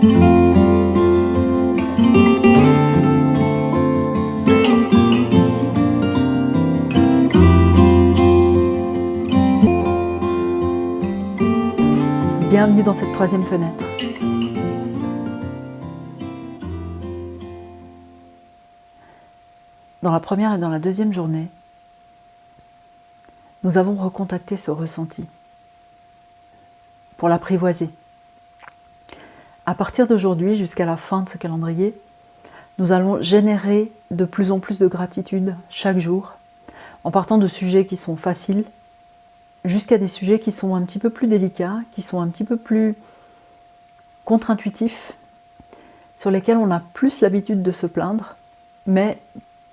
Bienvenue dans cette troisième fenêtre. Dans la première et dans la deuxième journée, nous avons recontacté ce ressenti pour l'apprivoiser. À partir d'aujourd'hui, jusqu'à la fin de ce calendrier, nous allons générer de plus en plus de gratitude chaque jour, en partant de sujets qui sont faciles, jusqu'à des sujets qui sont un petit peu plus délicats, qui sont un petit peu plus contre-intuitifs, sur lesquels on a plus l'habitude de se plaindre. Mais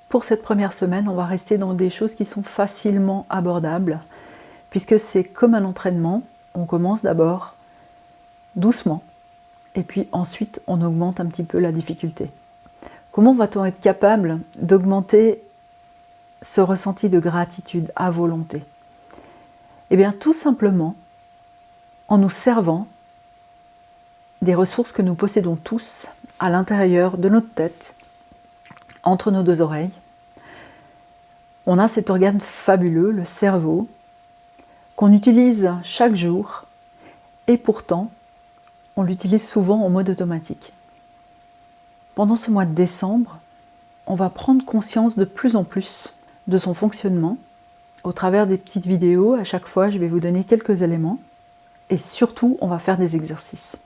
pour cette première semaine, on va rester dans des choses qui sont facilement abordables, puisque c'est comme un entraînement. On commence d'abord doucement, et puis ensuite on augmente un petit peu la difficulté. Comment va-t-on être capable d'augmenter ce ressenti de gratitude à volonté ? Eh bien, tout simplement en nous servant des ressources que nous possédons tous à l'intérieur de notre tête, entre nos deux oreilles. On a cet organe fabuleux, le cerveau, qu'on utilise chaque jour, et pourtant, on l'utilise souvent en mode automatique. Pendant ce mois de décembre, on va prendre conscience de plus en plus de son fonctionnement. Au travers des petites vidéos, à chaque fois, je vais vous donner quelques éléments. Et surtout, on va faire des exercices.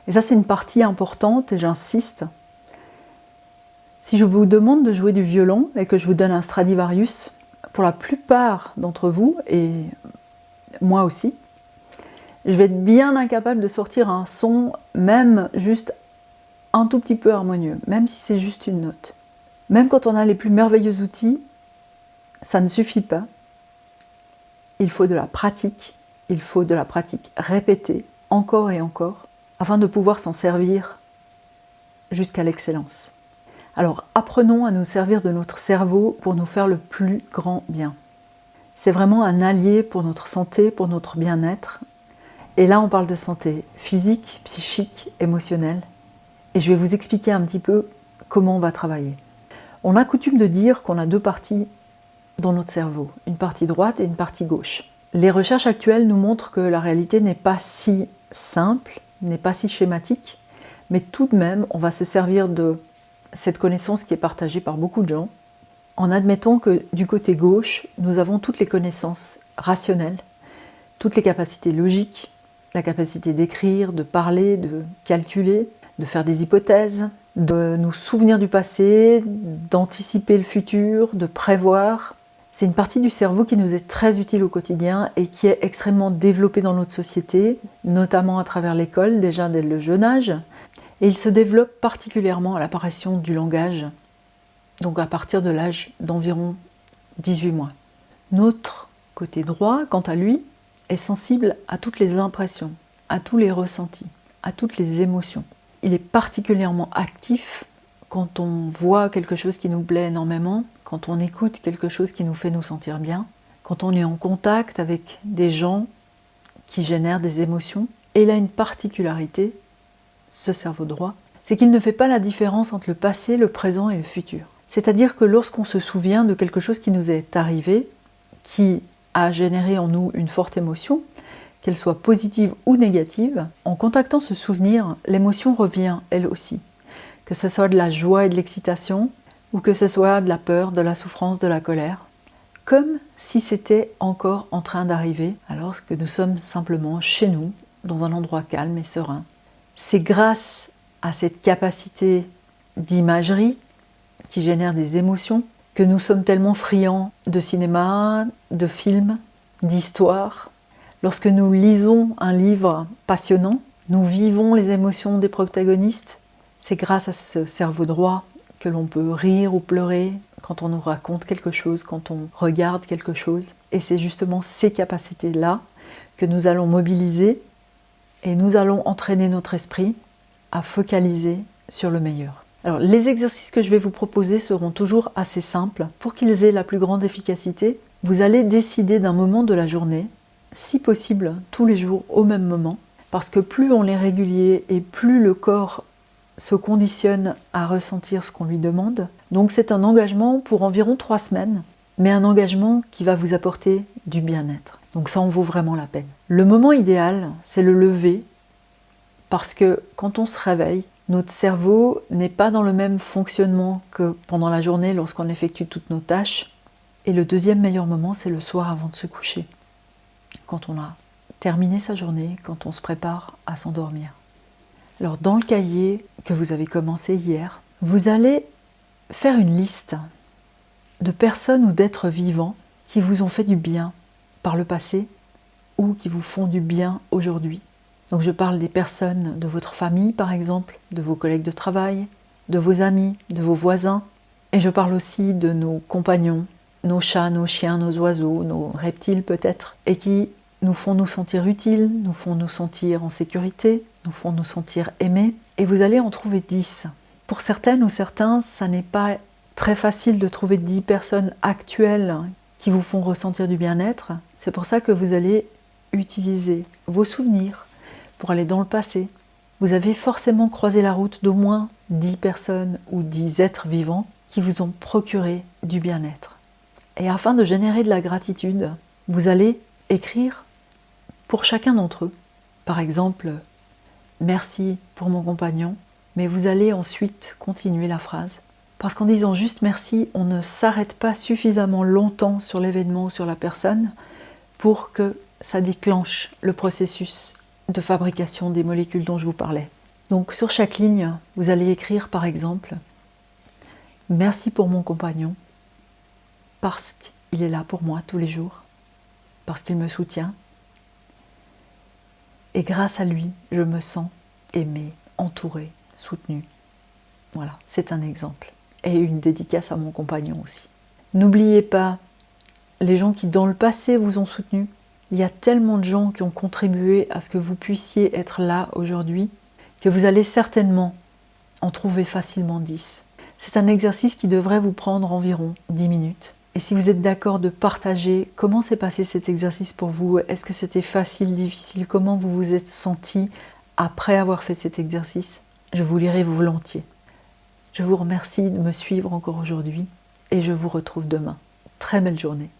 Et ça, c'est une partie importante, et j'insiste. Si je vous demande de jouer du violon et que je vous donne un Stradivarius, pour la plupart d'entre vous, et moi aussi, je vais être bien incapable de sortir un son, même juste un tout petit peu harmonieux, même si c'est juste une note. Même quand on a les plus merveilleux outils, ça ne suffit pas. Il faut de la pratique répétée, encore et encore, afin de pouvoir s'en servir jusqu'à l'excellence. Alors, apprenons à nous servir de notre cerveau pour nous faire le plus grand bien. C'est vraiment un allié pour notre santé, pour notre bien-être. Et là, on parle de santé physique, psychique, émotionnelle. Et je vais vous expliquer un petit peu comment on va travailler. On a coutume de dire qu'on a deux parties dans notre cerveau, une partie droite et une partie gauche. Les recherches actuelles nous montrent que la réalité n'est pas si simple, n'est pas si schématique, mais tout de même, on va se servir de cette connaissance qui est partagée par beaucoup de gens, en admettant que du côté gauche, nous avons toutes les connaissances rationnelles, toutes les capacités logiques, la capacité d'écrire, de parler, de calculer, de faire des hypothèses, de nous souvenir du passé, d'anticiper le futur, de prévoir. C'est une partie du cerveau qui nous est très utile au quotidien et qui est extrêmement développée dans notre société, notamment à travers l'école, déjà dès le jeune âge. Et il se développe particulièrement à l'apparition du langage, donc à partir de l'âge d'environ 18 mois. Notre côté droit, quant à lui, est sensible à toutes les impressions, à tous les ressentis, à toutes les émotions. Il est particulièrement actif quand on voit quelque chose qui nous plaît énormément, quand on écoute quelque chose qui nous fait nous sentir bien, quand on est en contact avec des gens qui génèrent des émotions. Et il a une particularité, ce cerveau droit, c'est qu'il ne fait pas la différence entre le passé, le présent et le futur. C'est-à-dire que lorsqu'on se souvient de quelque chose qui nous est arrivé, qui a généré en nous une forte émotion, qu'elle soit positive ou négative, en contactant ce souvenir, l'émotion revient elle aussi. Que ce soit de la joie et de l'excitation, ou que ce soit de la peur, de la souffrance, de la colère, comme si c'était encore en train d'arriver, alors que nous sommes simplement chez nous, dans un endroit calme et serein. C'est grâce à cette capacité d'imagerie qui génère des émotions que nous sommes tellement friands de cinéma, de films, d'histoires. Lorsque nous lisons un livre passionnant, nous vivons les émotions des protagonistes. C'est grâce à ce cerveau droit que l'on peut rire ou pleurer quand on nous raconte quelque chose, quand on regarde quelque chose. Et c'est justement ces capacités-là que nous allons mobiliser et nous allons entraîner notre esprit à focaliser sur le meilleur. Alors, les exercices que je vais vous proposer seront toujours assez simples. Pour qu'ils aient la plus grande efficacité, vous allez décider d'un moment de la journée, si possible tous les jours au même moment, Parce que plus on est régulier et plus le corps se conditionne à ressentir ce qu'on lui demande. Donc c'est un engagement pour environ 3 semaines, mais un engagement qui va vous apporter du bien-être. Donc ça en vaut vraiment la peine. Le moment idéal, c'est le lever, parce que quand on se réveille, notre cerveau n'est pas dans le même fonctionnement que pendant la journée lorsqu'on effectue toutes nos tâches. Et le deuxième meilleur moment, c'est le soir avant de se coucher, quand on a terminé sa journée, quand on se prépare à s'endormir. Alors dans le cahier que vous avez commencé hier, vous allez faire une liste de personnes ou d'êtres vivants qui vous ont fait du bien par le passé ou qui vous font du bien aujourd'hui. Donc je parle des personnes de votre famille par exemple, de vos collègues de travail, de vos amis, de vos voisins. Et je parle aussi de nos compagnons, nos chats, nos chiens, nos oiseaux, nos reptiles peut-être, et qui nous font nous sentir utiles, nous font nous sentir en sécurité, nous font nous sentir aimés. Et vous allez en trouver 10. Pour certaines ou certains, ça n'est pas très facile de trouver 10 personnes actuelles qui vous font ressentir du bien-être. C'est pour ça que vous allez utiliser vos souvenirs pour aller dans le passé. Vous avez forcément croisé la route d'au moins 10 personnes ou 10 êtres vivants qui vous ont procuré du bien-être. Et afin de générer de la gratitude, vous allez écrire pour chacun d'entre eux. Par exemple, merci pour mon compagnon, mais vous allez ensuite continuer la phrase. Parce qu'en disant juste merci, on ne s'arrête pas suffisamment longtemps sur l'événement ou sur la personne pour que ça déclenche le processus de fabrication des molécules dont je vous parlais. Donc sur chaque ligne, vous allez écrire par exemple « Merci pour mon compagnon, parce qu'il est là pour moi tous les jours, parce qu'il me soutient, et grâce à lui, je me sens aimée, entourée, soutenue. » Voilà, c'est un exemple. Et une dédicace à mon compagnon aussi. N'oubliez pas les gens qui dans le passé vous ont soutenu. Il y a tellement de gens qui ont contribué à ce que vous puissiez être là aujourd'hui que vous allez certainement en trouver facilement 10. C'est un exercice qui devrait vous prendre environ 10 minutes. Et si vous êtes d'accord de partager comment s'est passé cet exercice pour vous, est-ce que c'était facile, difficile, comment vous vous êtes senti après avoir fait cet exercice, je vous lirai volontiers. Je vous remercie de me suivre encore aujourd'hui et je vous retrouve demain. Très belle journée.